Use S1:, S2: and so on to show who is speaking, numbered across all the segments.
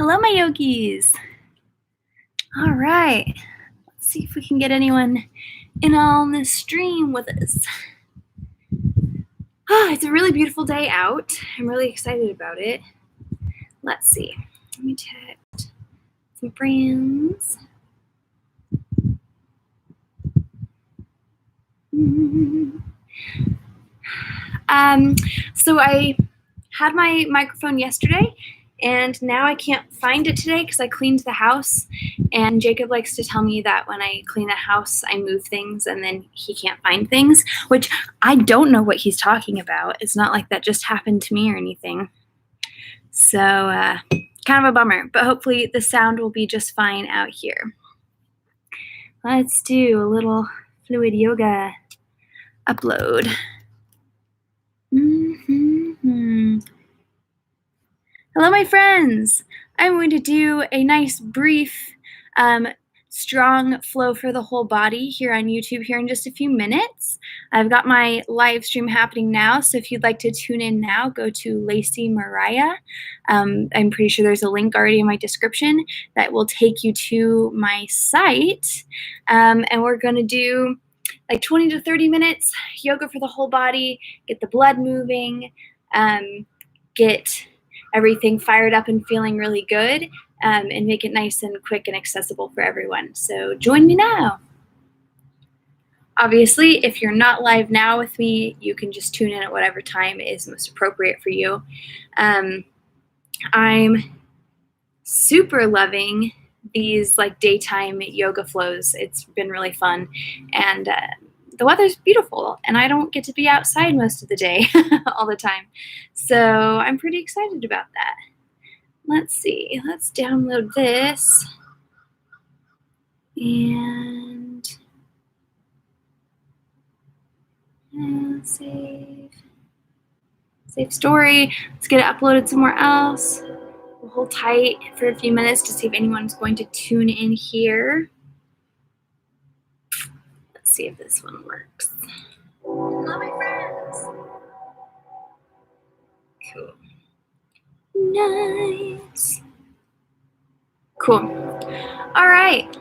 S1: Hello, my yogis. All right. Let's see if we can get anyone in on this stream with us. Oh, it's a really beautiful day out. I'm really excited about it. Let's see. Let me check some friends. So I had my microphone yesterday, and now I can't find it today because I cleaned the house, and Jacob likes to tell me that when I clean a house, I move things and then he can't find things, which I don't know what he's talking about. It's not like that just happened to me or anything. So kind of a bummer, but hopefully the sound will be just fine out here. Let's do a little fluid yoga upload. Hello, my friends. I'm going to do a nice brief strong flow for the whole body here on YouTube here in just a few minutes. I've got my live stream happening now, so if you'd like to tune in now, go to Lacey Mariah. I'm pretty sure there's a link already in my description that will take you to my site, and we're going to do like 20 to 30 minutes yoga for the whole body, get the blood moving, get everything fired up and feeling really good, and make it nice and quick and accessible for everyone. So join me now. Obviously, if you're not live now with me, you can just tune in at whatever time is most appropriate for you. I'm super loving these like daytime yoga flows. It's been really fun, and the weather's beautiful, and I don't get to be outside most of the day all the time. So I'm pretty excited about that. Let's see, let's download this and save story. Let's get it uploaded somewhere else. We'll hold tight for a few minutes to see if anyone's going to tune in here. Let's see if this one works. Hello, my friends. Cool. Nice. Cool. All right.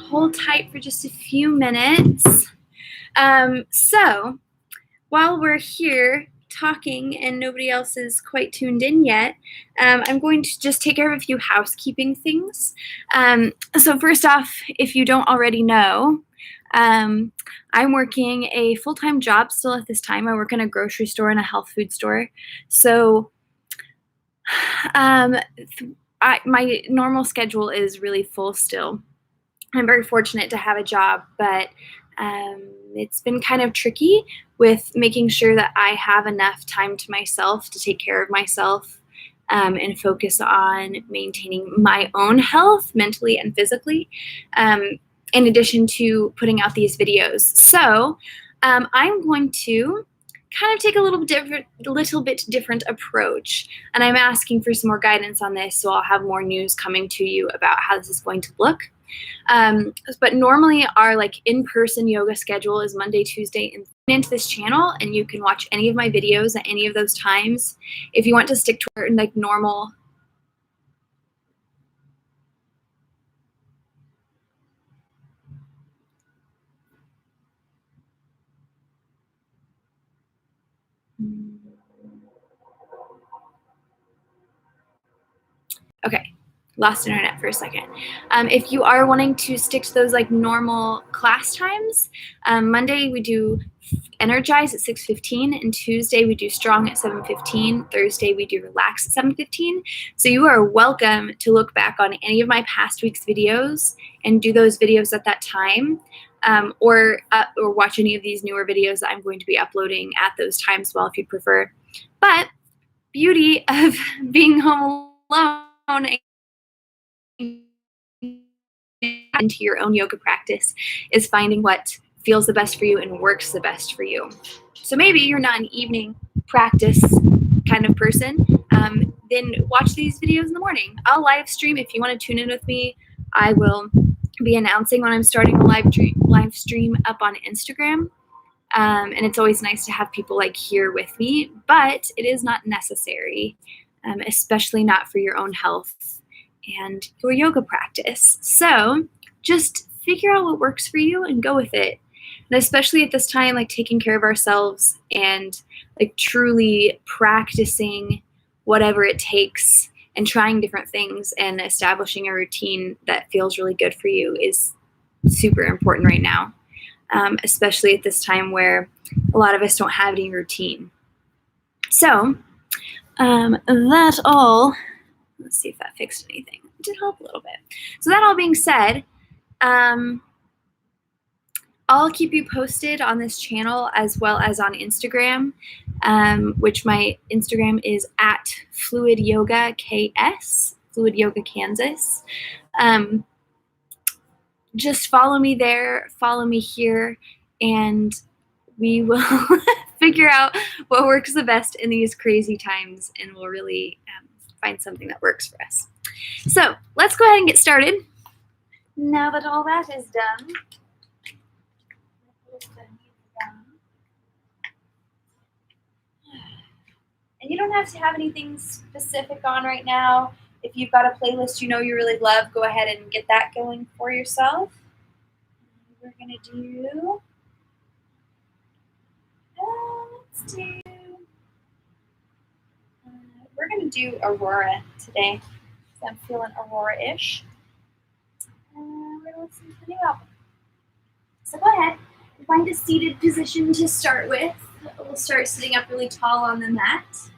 S1: Hold tight for just a few minutes. So while we're here talking and nobody else is quite tuned in yet, I'm going to just take care of a few housekeeping things. So first off, if you don't already know, I'm working a full-time job still at this time. I work in a grocery store and a health food store. So my normal schedule is really full still. I'm very fortunate to have a job, but it's been kind of tricky with making sure that I have enough time to myself to take care of myself and focus on maintaining my own health mentally and physically, in addition to putting out these videos. So I'm going to kind of take a little bit different approach, and I'm asking for some more guidance on this, so I'll have more news coming to you about how this is going to look. But normally our like in-person yoga schedule is Monday, Tuesday, and into this channel, and you can watch any of my videos at any of those times. If you want to stick to like normal okay, lost internet for a second. If you are wanting to stick to those like normal class times, Monday we do Energize at 6:15, and Tuesday we do Strong at 7:15. Thursday we do Relax at 7:15. So you are welcome to look back on any of my past week's videos and do those videos at that time, or watch any of these newer videos that I'm going to be uploading at those times as well if you prefer. But beauty of being home alone into your own yoga practice is finding what feels the best for you and works the best for you. So maybe you're not an evening practice kind of person, then watch these videos in the morning. I'll live stream if you want to tune in with me. I will be announcing when I'm starting a live stream up on Instagram. And it's always nice to have people like here with me, but it is not necessary. especially not for your own health and your yoga practice. So just figure out what works for you and go with it. And especially at this time, like taking care of ourselves and like truly practicing whatever it takes and trying different things and establishing a routine that feels really good for you is super important right now, especially at this time where a lot of us don't have any routine. So that all, let's see if that fixed anything. It did help a little bit. So that all being said, I'll keep you posted on this channel as well as on Instagram, which my Instagram is at Fluid Yoga KS, Fluid Yoga Kansas. Just follow me there, follow me here, and we will figure out what works the best in these crazy times, and we'll really find something that works for us. So let's go ahead and get started. Now that all that is done, and you don't have to have anything specific on right now. If you've got a playlist you know you really love, go ahead and get that going for yourself. We're going to do, we're going to do Aurora today. So I'm feeling Aurora-ish. We're going to listen to the new album. So go ahead and find a seated position to start with. We'll start sitting up really tall on the mat.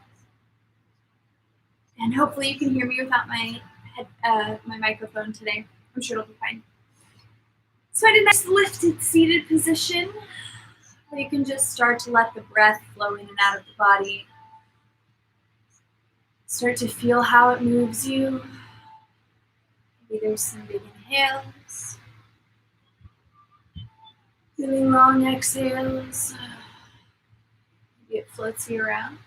S1: And hopefully you can hear me without my microphone today. I'm sure it'll be fine. So I did a nice lifted seated position where you can just start to let the breath flow in and out of the body. Start to feel how it moves you. Maybe there's some big inhales. Really long exhales. Maybe it floats you around.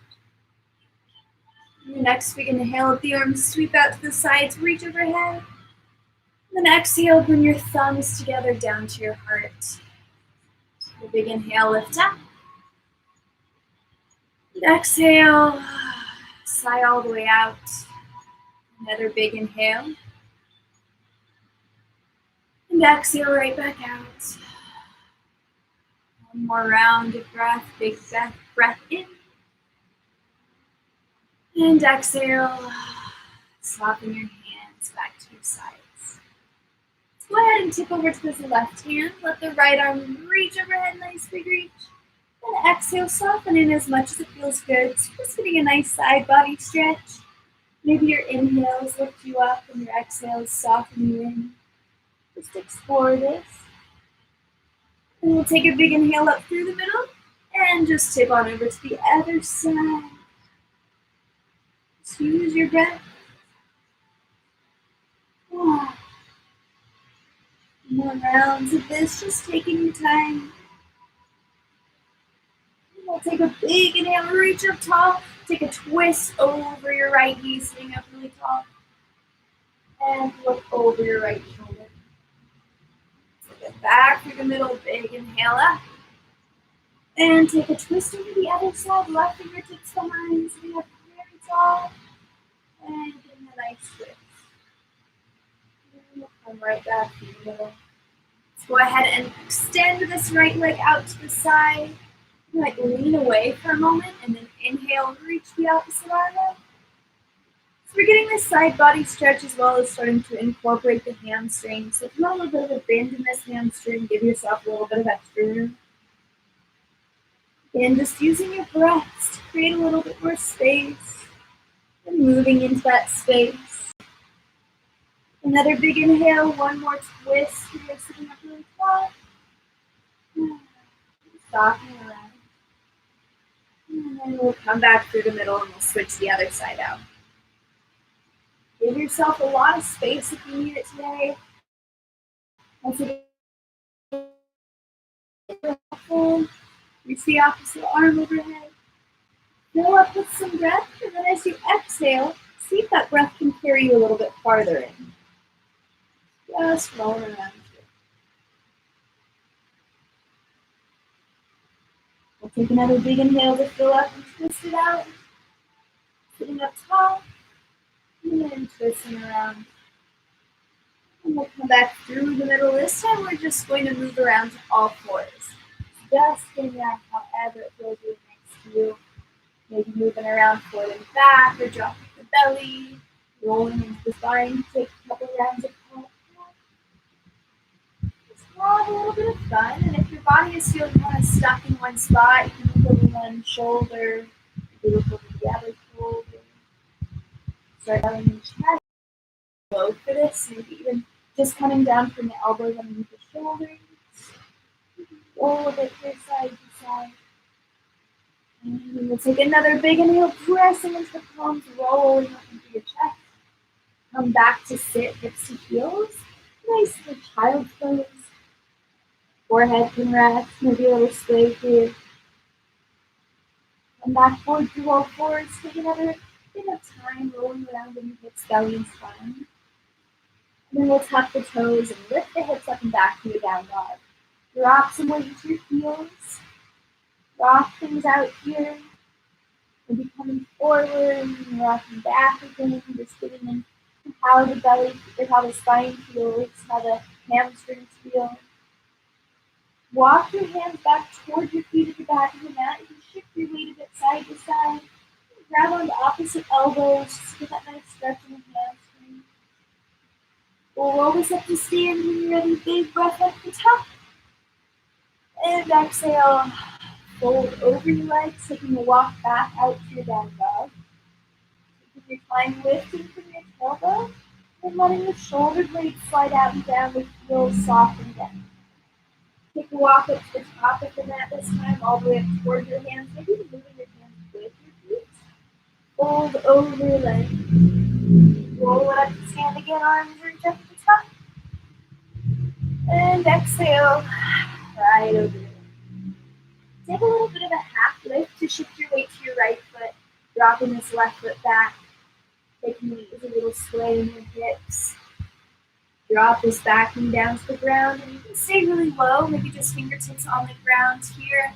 S1: Your next big inhale, let the arms sweep out to the sides, reach overhead. And then exhale, bring your thumbs together down to your heart. A big inhale, lift up. And exhale, sigh all the way out. Another big inhale. And exhale right back out. One more round of breath, big breath in. And exhale, soften your hands back to your sides. Go ahead and tip over to this left hand. Let the right arm reach overhead, nice big reach. And exhale, soften in as much as it feels good. So just getting a nice side body stretch. Maybe your inhales lift you up and your exhales soften you in. Just explore this. And we'll take a big inhale up through the middle and just tip on over to the other side. Just use your breath. More rounds of this, just taking your time. And we'll take a big inhale, reach up tall. Take a twist over your right knee, sitting up really tall. And look over your right shoulder. Take it back through the middle, big inhale up. And take a twist over the other side, left fingertips behind, sitting up very tall. And getting a nice twist. And we'll come right back through the middle. Let's go ahead and extend this right leg out to the side. Like lean away for a moment and then inhale and reach the opposite arm up. So we're getting this side body stretch as well as starting to incorporate the hamstring. So if you want a little bit of a bend in this hamstring, give yourself a little bit of extra room. And just using your breaths to create a little bit more space and moving into that space. Another big inhale, one more twist. You're sitting up really tall. Softening around. And then we'll come back through the middle and we'll switch the other side out. Give yourself a lot of space if you need it today. Once again, reach the opposite arm overhead. Fill up with some breath, and then as you exhale, see if that breath can carry you a little bit farther in. Just roll around. We'll take another big inhale to fill up and twist it out. Sitting up tall, and then twisting around. And we'll come back through the middle. This time we're just going to move around to all fours. Just getting out however it feels really nice to you. Maybe moving around forward and back, or dropping the belly, rolling into the spine. Take a couple rounds of pull-up. Just have a little bit of fun, and if your body is feeling kind of stuck in one spot, you can move over one shoulder, move over the other shoulder. Start going in chest. Go for this, maybe even just coming down from the elbows underneath the shoulders. Roll a bit here side to side. And we'll take another big inhale, pressing into the palms, rolling up into your chest. Come back to sit, hips to heels. Nice little child's pose. Forehead can rest, maybe a little sway here. Come back forward through all fours. Take another bit of time rolling around in your hips, belly, and spine. And then we'll tuck the toes and lift the hips up and back to a down dog. Drop some weight into your heels. Rock things out here. Maybe coming forward and rocking back again. Just getting in how the belly or how the spine feels, how the hamstrings feel. Walk your hands back toward your feet at the back of the mat. You can shift your weight a bit side to side. Grab on the opposite elbows. Just get that nice stretch in the hamstring. We'll roll this up to stand when you're ready. Big breath at the top. And exhale. Fold over your legs, taking a walk back out to your down dog. If you're fine, lifting from your tailbone and letting the shoulder blades slide out and down, the heels soften down. Take a walk up to the top of the mat this time, all the way up toward your hands, maybe moving your hands with your feet. Fold over your legs. Roll it up to stand again, arms reach up to the top. And exhale, right over your legs. Take a little bit of a half lift to shift your weight to your right foot, dropping this left foot back, taking a little sway in your hips. Drop this back knee down to the ground, and you can stay really low, maybe just fingertips on the ground here.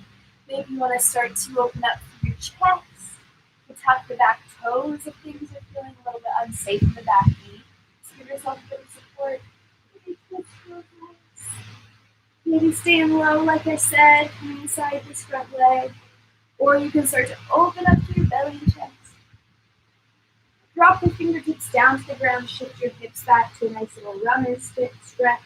S1: Maybe you want to start to open up through your chest, to tuck the back toes if things are feeling a little bit unsafe in the back knee. Just give yourself a bit of support. Maybe twist those legs. Maybe staying low, like I said, inside this front leg. Or you can start to open up to your belly and chest. Drop the fingertips down to the ground, shift your hips back to a nice little runner's stretch.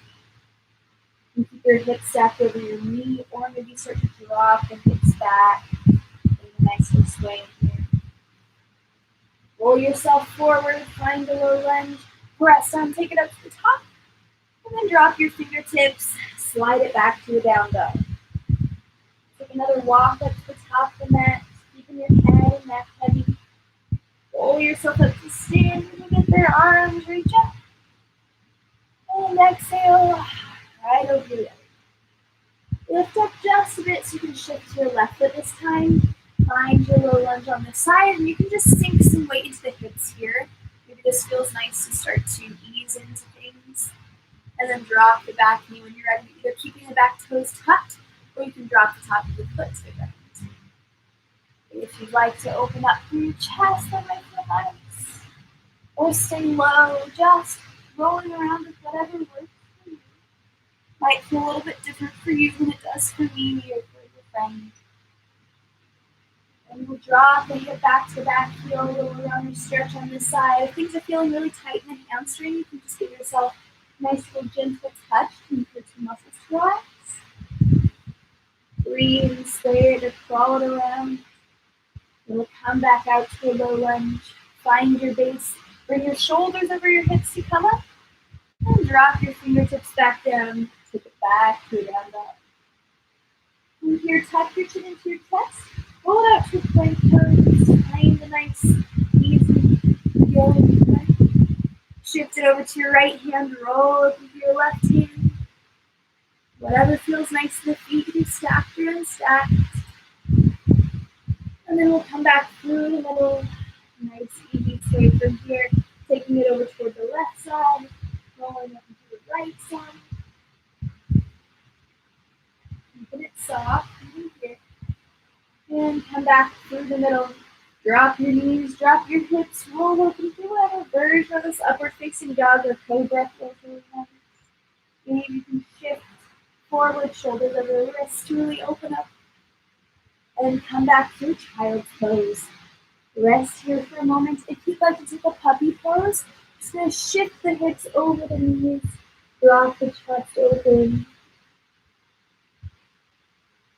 S1: And keep your hips stacked over your knee, or maybe start to drop the hips back in a nice little sway in here. Roll yourself forward, find a low lunge, press down, take it up to the top, and then drop your fingertips, slide it back to a down dog. Take another walk up to the top of the mat, keeping your head and neck heavy. Roll yourself up to stand. When you get there, arms reach up. And exhale, right over your leg. Lift up just a bit so you can shift to your left foot this time. Find your low lunge on this side, and you can just sink some weight into the hips here. Maybe this feels nice to start to ease into things. And then drop the back knee when you're ready, either keeping the back toes tucked, or you can drop the top of the foot to the ground. If you'd like to open up through your chest, that might feel nice. Or stay low, just rolling around with whatever works for you. Might feel a little bit different for you than it does for me or for your friend. And we'll drop the hip back to the back heel, a little runner stretch on this side. If things are feeling really tight in the hamstring, you can just give yourself a nice little gentle touch to keep your two muscles to relax. Breathe and sway to crawl it around. Then we'll come back out to a low lunge. Find your base. Bring your shoulders over your hips to come up. And drop your fingertips back down. Take it back to a down dog. From here, tuck your chin into your chest. Roll it out to a plank pose. Find a nice, easy, healing plank. Shift it over to your right hand. Roll it with your left hand. Whatever feels nice to the feet, you stacked or unstacked. And then we'll come back through the middle. Nice, easy sway from here. Taking it over toward the left side. Rolling up into the right side. Keeping it soft. Here. And come back through the middle. Drop your knees, drop your hips, roll open through whatever version of this upward facing dog or cobra feels really nice. Maybe you can shift forward, shoulders over the wrists to really open up and come back to child's pose. Rest here for a moment. If you'd like to take a puppy pose, just going to shift the hips over the knees, drop the chest open,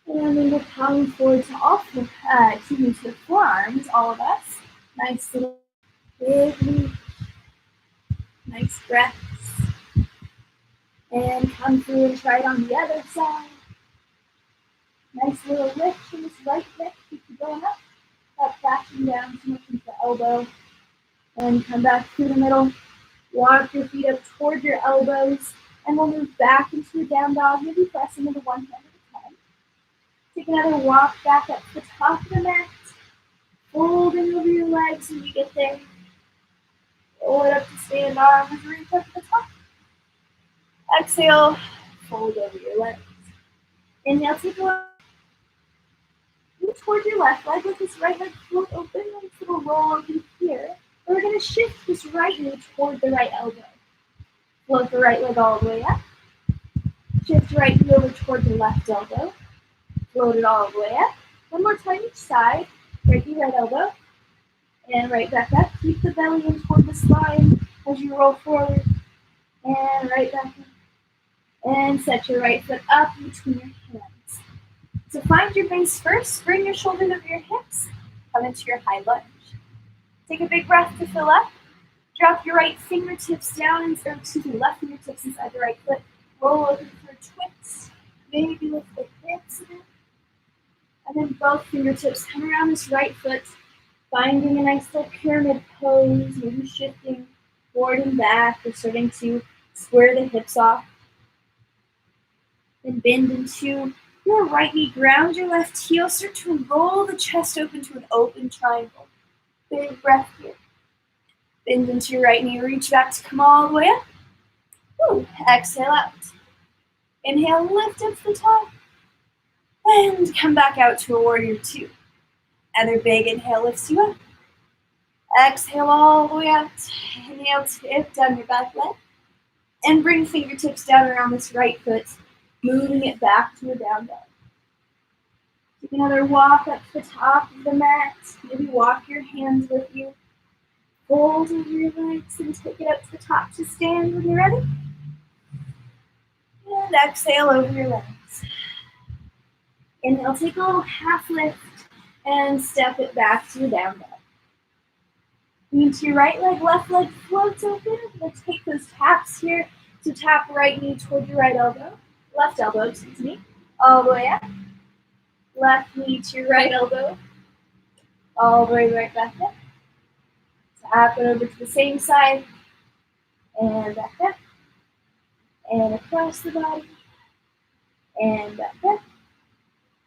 S1: and then we'll come forward to to the forearms, all of us. Nice little big reach, nice breaths. And come through and try it on the other side. Nice little lift from this right hip, keep it going up. Not crashing down too much into the elbow. And come back through the middle. Walk your feet up toward your elbows. And we'll move back into a down dog, maybe pressing into one hand at a time. Take another walk back up to the top of the mat. Folding over your legs when you get there. Roll it up to stand arms, reach up to the top. Exhale, fold over your legs. Inhale, take a look. Move toward your left leg with this right leg float open, nice little roll open here. And we're going to shift this right knee toward the right elbow. Float the right leg all the way up. Shift right knee over toward the left elbow. Float it all the way up. One more time each side. Right knee, right elbow. And right back up. Keep the belly in toward the spine as you roll forward. And right back up. And set your right foot up between your hands. So find your base first. Bring your shoulders over your hips. Come into your high lunge. Take a big breath to fill up. Drop your right fingertips down, left fingertips inside the right foot. Roll over for a twist. Maybe lift the hips a bit. And then both fingertips come around this right foot, finding a nice little pyramid pose, maybe shifting forward and back or starting to square the hips off. Then bend into your right knee, ground your left heel, start to roll the chest open to an open triangle. Big breath here. Bend into your right knee, reach back to come all the way up. Woo. Exhale out. Inhale, lift up to the top. And come back out to a warrior two. Another big inhale lifts you up. Exhale all the way out. Inhale, tip down your back leg. And bring fingertips down around this right foot, moving it back to a down dog. Take another walk up to the top of the mat. Maybe walk your hands with you. Fold over your legs and take it up to the top to stand when you're ready. And exhale over your legs. Inhale, take a little half lift and step it back to a down dog. Into your right leg, left leg floats open. We'll take those taps here. So tap right knee toward your right elbow. Left elbow, excuse me. All the way up. Left knee to your right elbow. All the way right back up. Tap it over to the same side. And back up. And across the body. And back up.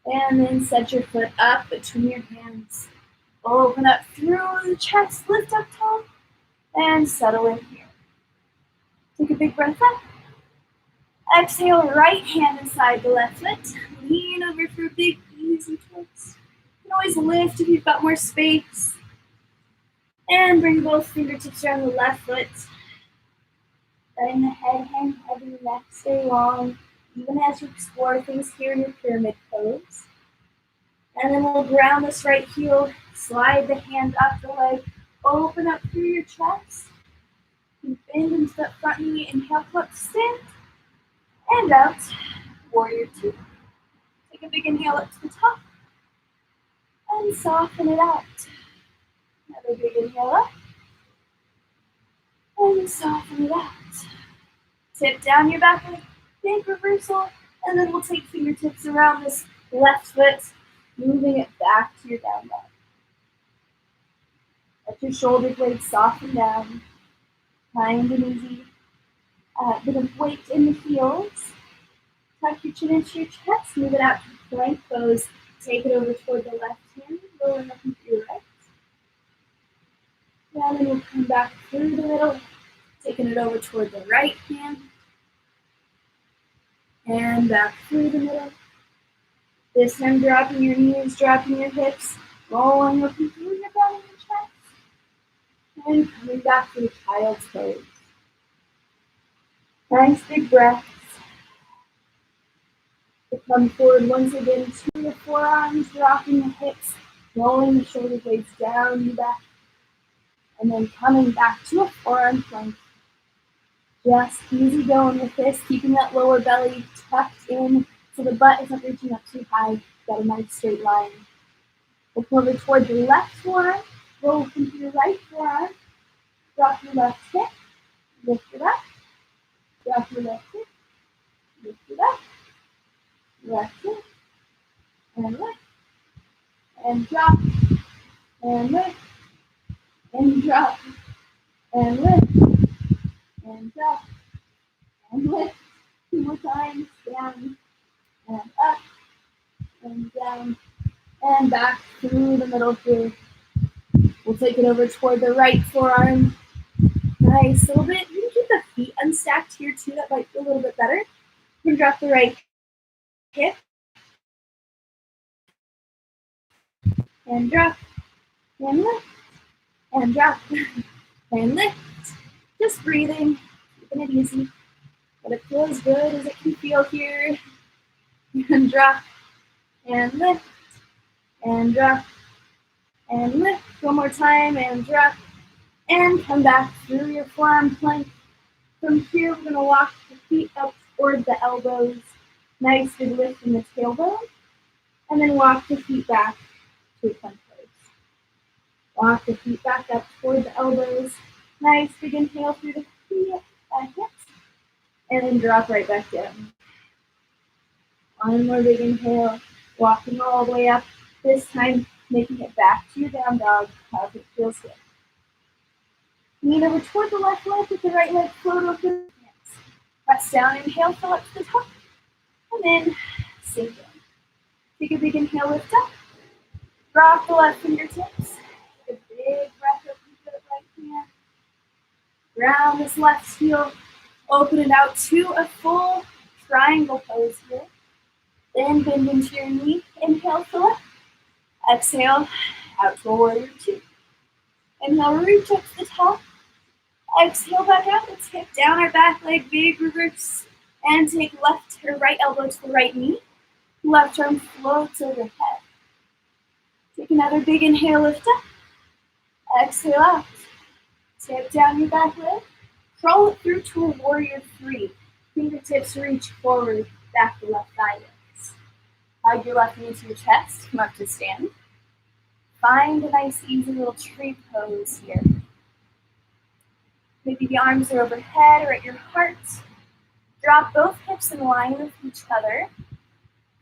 S1: And then set your foot up between your hands. Open up through the chest, lift up tall, and settle in here. Take a big breath up. Exhale, right hand inside the left foot. Lean over for a big, easy twist. You can always lift if you've got more space. And bring both fingertips around the left foot. Letting the head hang heavy, neck stay long, even as you explore things here in your pyramid pose. And then we'll ground this right heel, slide the hand up the leg, open up through your chest, and bend into that front knee, inhale, come up to stand, and out, warrior two. Take a big inhale up to the top, and soften it out. Another big inhale up, and soften it out. Tip down your back leg, big reversal, and then we'll take fingertips around this left foot, moving it back to your down dog. Let your shoulder blades soften down, kind and easy. Bit of weight in the heels. Tuck your chin into your chest, move it out to plank pose. Take it over toward the left hand, rolling up into your right. And then we'll come back through the middle, taking it over toward the right hand. And back through the middle. This time dropping your knees, dropping your hips. Rolling up through your belly and chest. And coming back to the child's pose. Nice big breaths. To come forward once again to your forearms, rocking the hips, rolling the shoulder blades down your back, and then coming back to a forearm plank. Just easy going with this, keeping that lower belly tucked in so the butt isn't reaching up too high. Got a nice straight line. Look over towards your left forearm, roll into your right forearm, drop your left hip, lift it up, drop your left hip, lift it up, left hip, and lift, and drop, and lift, and drop, and lift, and drop, and lift. 2 more times, down, and up, and down, and back through the middle here. We'll take it over toward the right forearm. Nice, a little bit. You can keep the feet unstacked here too. That might feel a little bit better. You can drop the right hip. And drop. And lift. And drop. And lift. Just breathing. Keeping it easy. But it feels good as it can feel here. And drop. And lift. And drop. And lift. One more time. And drop. And come back through your forearm plank. From here, we're going to walk the feet up toward the elbows. Nice big lift in the tailbone. And then walk the feet back to a plank pose. Walk the feet back up toward the elbows. Nice big inhale through the hips. And then drop right back down. One more big inhale. Walking all the way up. This time, making it back to your down dog. However it feels good. Lean over toward the left leg with the right leg float open. Press down, inhale, fill up to the top. And then sink in. Take a big inhale, lift up. Drop the left fingertips. Take a big breath open to the right hand. Ground this left heel. Open it out to a full triangle pose here. Then bend into your knee. Inhale, fill up. Exhale, out to a warrior two. Inhale, reach up to the top. Exhale back out. Let's hip down our back leg, big reverse. And take left or right elbow to the right knee. Left arm floats overhead. Take another big inhale, lift up. Exhale out. Tip down your back leg. Crawl it through to a warrior three. Fingertips reach forward, back to left thigh legs. Hug your left knee to your chest. Come up to stand. Find a nice, easy little tree pose here. Maybe the arms are overhead or at your heart. Drop both hips in line with each other.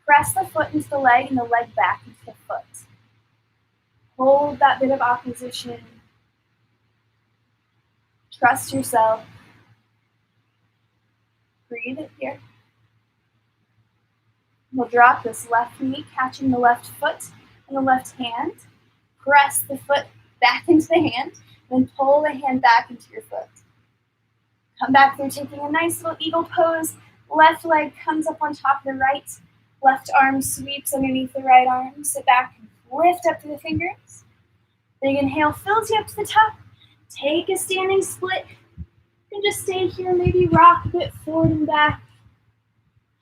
S1: Press the foot into the leg and the leg back into the foot. Hold that bit of opposition. Trust yourself. Breathe it here. We'll drop this left knee, catching the left foot and the left hand. Press the foot back into the hand, then pull the hand back into your foot. Come back through, taking a nice little eagle pose. Left leg comes up on top of the right. Left arm sweeps underneath the right arm. Sit back and lift up to the fingers. Big inhale fills you up to the top. Take a standing split. You can just stay here, maybe rock a bit forward and back.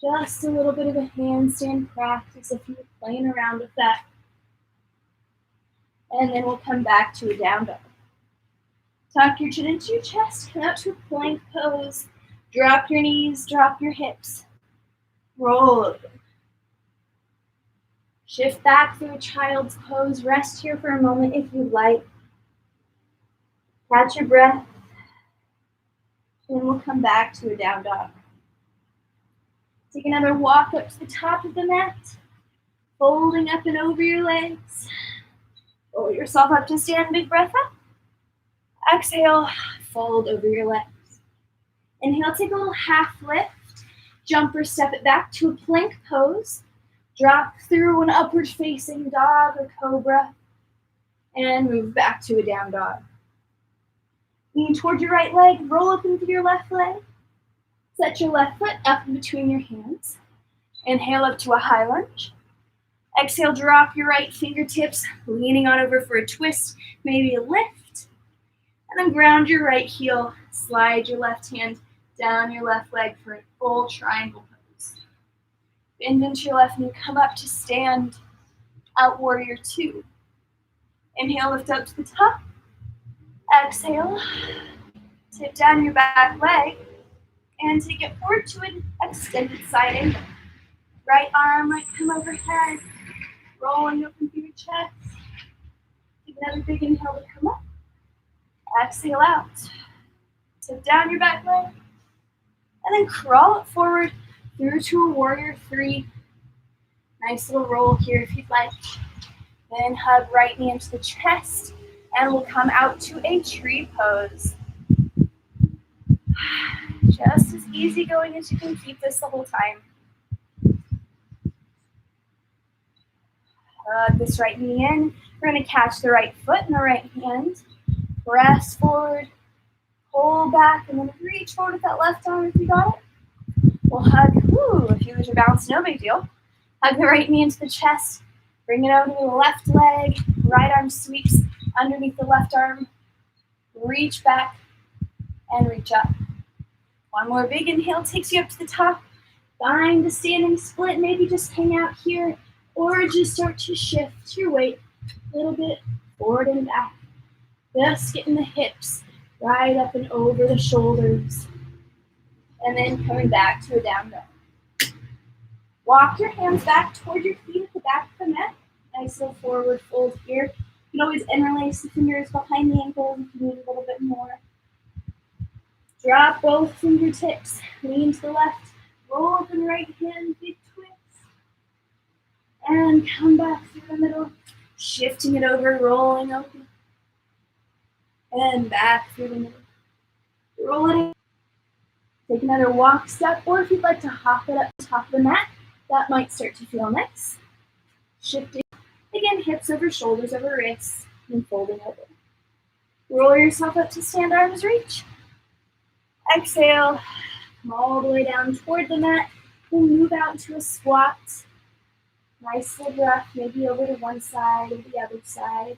S1: Just a little bit of a handstand practice if you're playing around with that. And then we'll come back to a down dog. Tuck your chin into your chest, come out to a plank pose. Drop your knees, drop your hips. Roll over. Shift back through a child's pose. Rest here for a moment if you'd like. Catch your breath. And we'll come back to a down dog. Take another walk up to the top of the mat. Folding up and over your legs. Roll yourself up to stand, big breath up. Exhale, fold over your legs. Inhale, take a little half lift. Jump or step it back to a plank pose. Drop through an upward facing dog or cobra. And move back to a down dog. Lean toward your right leg, roll up into your left leg. Set your left foot up in between your hands. Inhale up to a high lunge. Exhale, drop your right fingertips, leaning on over for a twist, maybe a lift. And then ground your right heel, slide your left hand down your left leg for a full triangle pose. Bend into your left knee, come up to stand, out warrior two. Inhale, lift up to the top. Exhale, tip down your back leg and take it forward to an extended side angle. Right arm might come overhead, rolling open through your chest. Take another big inhale to come up. Exhale out. Tip down your back leg and then crawl it forward through to a warrior three. Nice little roll here if you'd like. Then hug right knee into the chest and we'll come out to a tree pose. Just as easy going as you can keep this the whole time. Hug this right knee in. We're going to catch the right foot in the right hand. Press forward, pull back, and then reach forward with that left arm if you got it. We'll hug, if you lose your balance, no big deal. Hug the right knee into the chest. Bring it over to the left leg. Right arm sweeps underneath the left arm. Reach back and reach up. One more big inhale takes you up to the top. Find the standing split. Maybe just hang out here or just start to shift your weight a little bit forward and back. Just getting the hips right up and over the shoulders. And then coming back to a down dog. Walk your hands back toward your feet at the back of the mat. Nice little forward fold here. You can always interlace the fingers behind the ankles if you need a little bit more. Drop both fingertips, lean to the left, roll up in the right hand, big twist. And come back through the middle, shifting it over, rolling open. And back through the middle. Roll it in. Take another walk step, or if you'd like to hop it up to the top of the mat, that might start to feel nice. Shifting. Again, hips over shoulders over wrists, and folding over. Roll yourself up to stand, arms reach. Exhale, come all the way down toward the mat. We'll move out into a squat. Nice little breath, maybe over to one side or the other side.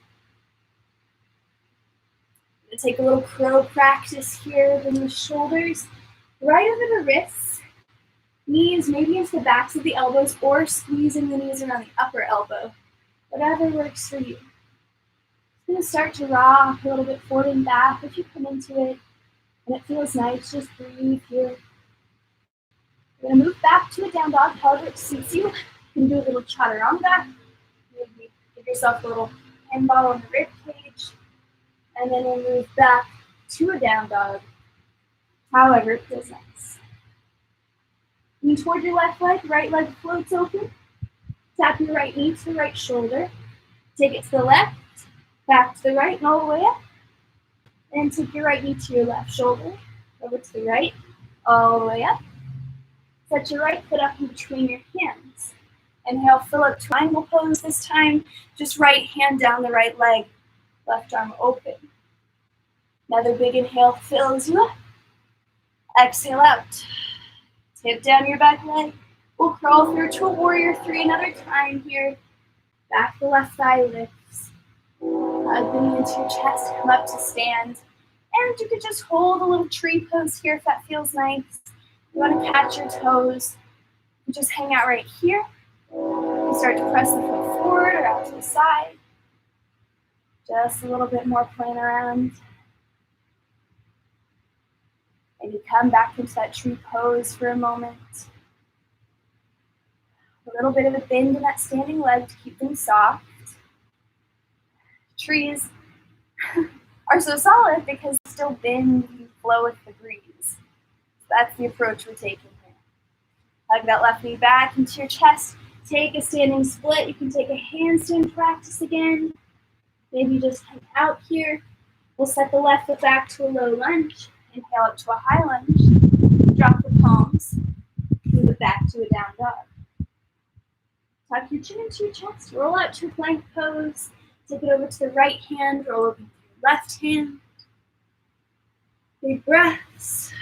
S1: I'm going to take a little crow practice here. Bring the shoulders right over the wrists. Knees maybe into the backs of the elbows or squeezing the knees around the upper elbow. Whatever works for you. It's going to start to rock a little bit forward and back if you come into it. And it feels nice, just breathe here. We're going to move back to a down dog, however it suits you. You can do a little chaturanga. Maybe give yourself a little handball on the rib cage. And then we'll move back to a down dog, however it feels nice. Lean toward your left leg floats open. Tap your right knee to the right shoulder. Take it to the left, back to the right, and all the way up. And take your right knee to your left shoulder, over to the right, all the way up. Set your right foot up in between your hands. Inhale, fill up triangle pose this time. Just right hand down the right leg, left arm open. Another big inhale fills you up. Exhale out. Tip down your back leg. We'll crawl through to a warrior three another time here. Back the left thigh lifts. Hug the knee into your chest, come up to stand. And you could just hold a little tree pose here if that feels nice. You want to catch your toes. You just hang out right here. You start to press the foot forward or out to the side. Just a little bit more playing around. And you come back into that tree pose for a moment. A little bit of a bend in that standing leg to keep them soft. Trees are so solid because they still bend and flow with the breeze. So that's the approach we're taking here. Hug that left knee back into your chest. Take a standing split. You can take a handstand practice again. Maybe just hang out here. We'll set the left foot back to a low lunge. Inhale up to a high lunge. Drop the palms. Move it back to a down dog. Tuck your chin into your chest. Roll out to a plank pose. Take it over to the right hand. Roll over to the left hand. Big breaths.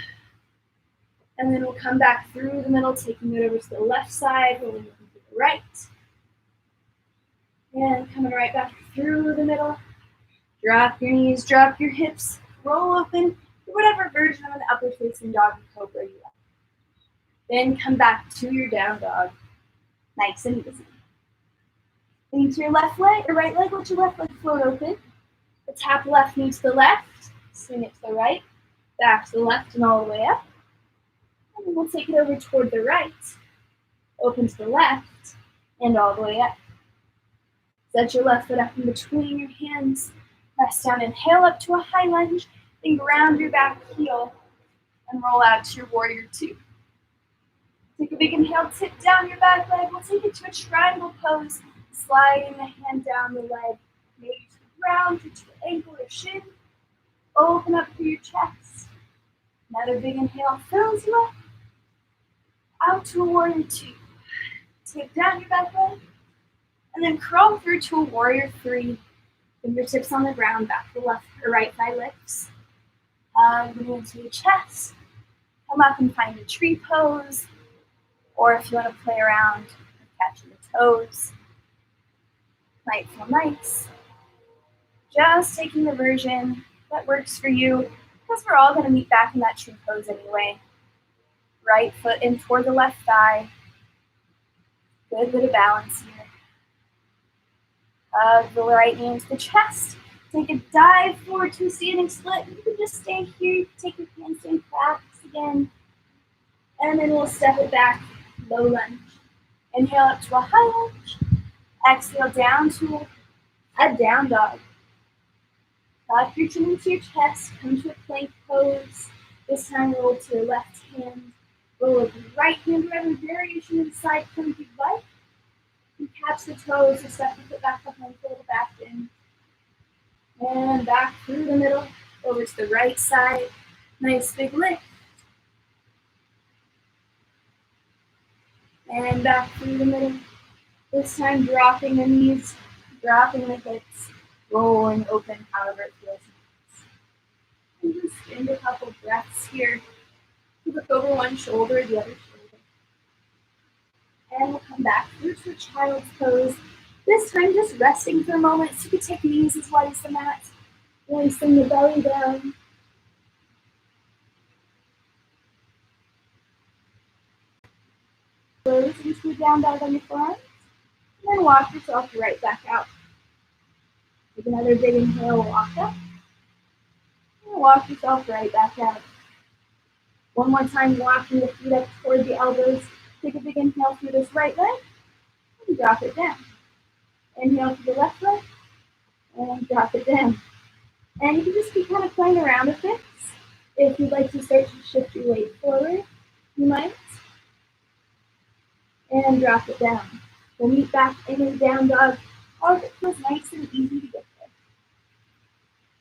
S1: And then we'll come back through the middle, taking it over to the left side, rolling over to the right. And coming right back through the middle. Drop your knees, drop your hips, roll open, whatever version of an upward facing dog or cobra you like. Then come back to your down dog, nice and easy. Lean to your left leg or right leg, let your left leg float open. Tap left knee to the left, swing it to the right, back to the left and all the way up. And then we'll take it over toward the right, open to the left, and all the way up. Set your left foot up in between your hands. Press down, inhale up to a high lunge, then ground your back heel and roll out to your warrior two. Take a big inhale, tip down your back leg. We'll take it to a triangle pose, sliding the hand down the leg, maybe to the ground, to your ankle or shin. Open up through your chest. Another big inhale fills you up. Out to a warrior two. Tip down your back leg, and then curl through to a warrior three. Fingertips on the ground, back to the left or right thigh lifts. Hugging into your chest. Come up and find a tree pose. Or if you want to play around with catching the toes. Might feel nice. Just taking the version that works for you, because we're all going to meet back in that tree pose anyway. Right foot in toward the left thigh. Good bit of balance here. Hug the right knee into the chest. Take a dive forward to a standing split. You can just stay here. You can take your handstand claps again. And then we'll step it back, low lunge. Inhale up to a high lunge. Exhale down to a down dog. Tuck your chin into your chest. Come to a plank pose. This time roll to your left hand. Roll over your right hand, whatever variation of the side plank you'd like. And catch the toes, or step the foot back behind, pull the back in. And back through the middle, over to the right side. Nice big lift. And back through the middle. This time dropping the knees, dropping the hips, rolling open however it feels nice. And just spin a couple breaths here. Look over one shoulder, the other shoulder. And we'll come back through to a child's pose. This time just resting for a moment, so you can take knees as wide as the mat. Releasing the belly down. Close into a down dog on your forearms. And then walk yourself right back out. Take another big inhale, walk up. And walk yourself right back out. One more time, walking the feet up toward the elbows. Take a big inhale through this right leg. And drop it down. Inhale through the left leg. And drop it down. And you can just keep kind of playing around with this. If you'd like to start to shift your weight forward, you might. And drop it down. We'll meet back in a down dog. All of it feels nice and easy to get there.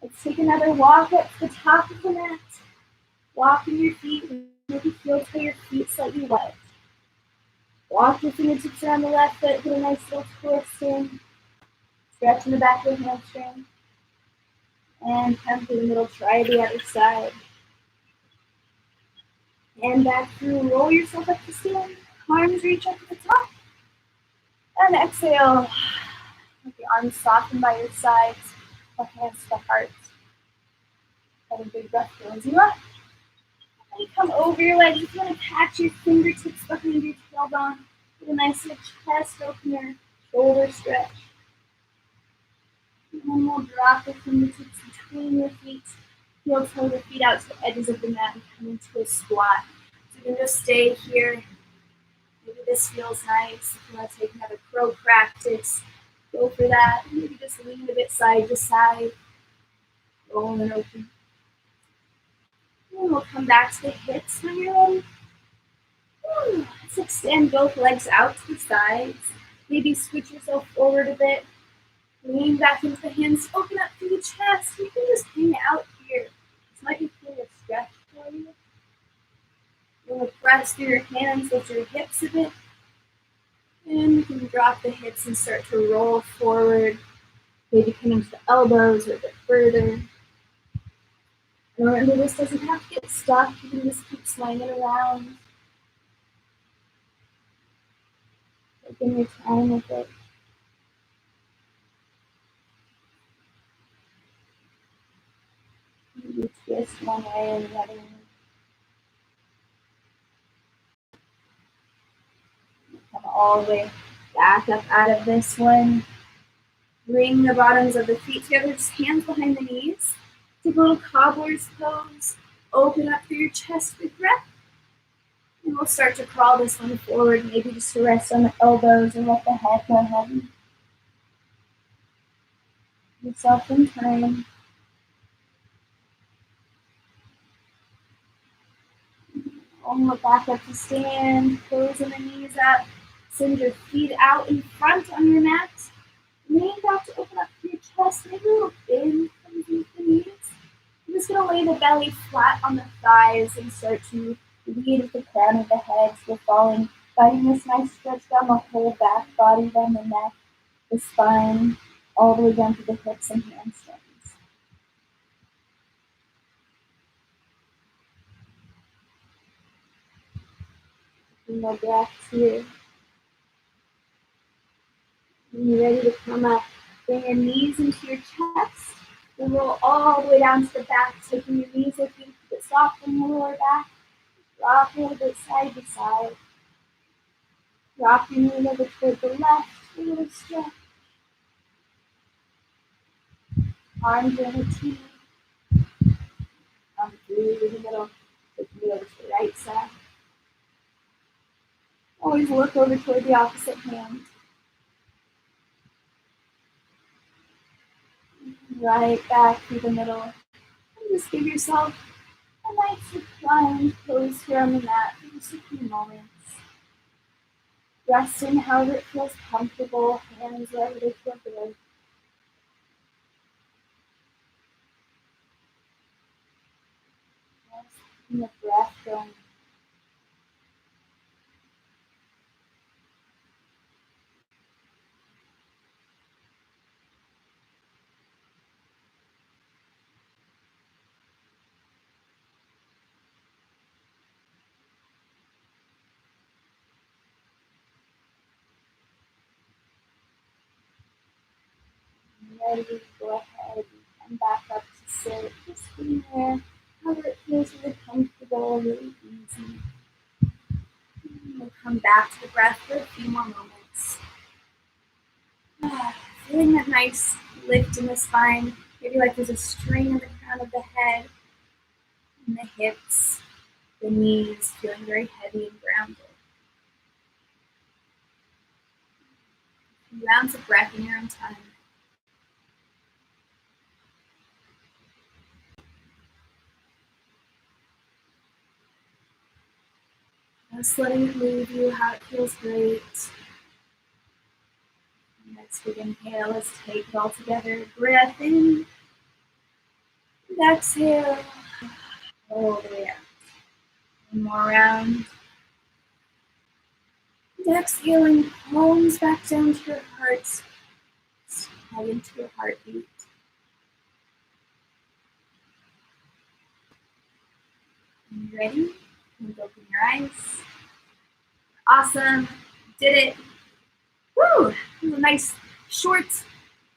S1: Let's take another walk up to the top of the mat. Walking your feet, maybe feel till your feet slightly wet. Walk your fingertips around the left foot, get a nice little twist in. Stretch in the back of the hamstring. And come through the middle, try the other side. And back through, roll yourself up to stand. Arms reach up to the top. And exhale. Let the arms soften by your sides. The hands to the heart. Have a big breath fills you up. And come over your legs. If you want to catch your fingertips behind your tailbone, get a nice chest opener, shoulder stretch. And then we'll drop the fingertips between your feet. Heel toe the feet out to the edges of the mat and come into a squat. So you can just stay here. Maybe this feels nice. If you want to take another crow practice, go for that. Maybe just lean a bit side to side. Rolling open. And we'll come back to the hips when you're ready. Let's extend both legs out to the sides. Maybe switch yourself forward a bit. Lean back into the hands, open up through the chest. You can just hang out here. This might be feeling a stretch for you. You're going to press through your hands, lift your hips a bit. And you can drop the hips and start to roll forward. Maybe coming to the elbows or a bit further. And remember, this doesn't have to get stuck. You can just keep swinging it around. Taking your time with it. one way or the other. Come all the way back up out of this one. Bring the bottoms of the feet together, just hands behind the knees. Take a little cobbler's pose. Open up through your chest with breath. And we'll start to crawl this one forward, maybe just to rest on the elbows and let the head go heavy. Give yourself some time. Look back up to stand, closing the knees up. Send your feet out in front on your mat. Lean back to open up through your chest, maybe a little bend underneath the knees. I'm just going to lay the belly flat on the thighs and start to lead with the crown of the head. So we're falling, finding this nice stretch down the whole back body, down the neck, the spine, all the way down to the hips and hamstrings. No breaths here. When you're ready to come up, bring your knees into your chest. And roll all the way down to the back, taking your knees with you, keep it soft in the lower back. Rock a little bit side to side. Drop your knee over toward the left, a little stretch. Arms are the T. Come through the middle, take the knee over to the right side. Always look over toward the opposite hand. Right back through the middle. And just give yourself a nice reclined pose here on the mat for just a few moments. Resting however it feels comfortable, hands wherever they feel good. Just keeping the breath going. Ready to go ahead and come back up to sit. Just being there, however it feels really comfortable, really easy. And we'll come back to the breath for a few more moments. Feeling that nice lift in the spine, maybe like there's a string in the crown of the head, and the hips, the knees, feeling very heavy and grounded. Rounds of breath in your own time. Just letting it move you, how it feels great. Next big inhale, let's take it all together. Breath in. And exhale. All the way out. One more round. And exhaling, palms back down to your heart. Head into your heartbeat. And you ready? You can open your eyes. Awesome. Did it. Woo! This is a nice, short,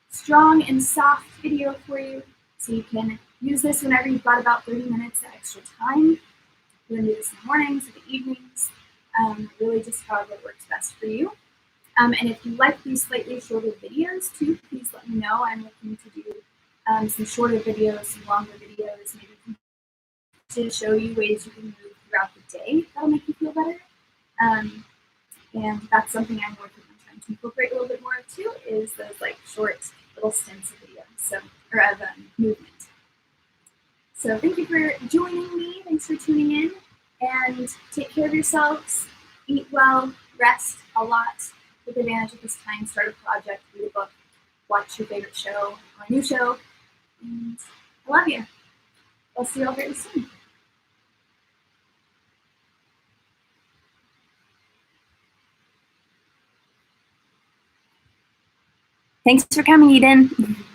S1: strong, and soft video for you. So you can use this whenever you've got about 30 minutes of extra time. You can do this in the mornings or the evenings. Really just however it works best for you. And if you like these slightly shorter videos too, please let me know. I'm looking to do some shorter videos, some longer videos, maybe to show you ways you can move throughout the day that'll make you feel better. And that's something I'm working on trying to incorporate a little bit more of too, is those like short little stints of videos, or of movement. So thank you for joining me. Thanks for tuning in, and take care of yourselves. Eat well, rest a lot, take advantage of this time, start a project, read a book, watch your favorite show or a new show, and I love you. I'll see you all very soon. Thanks for coming, Eden.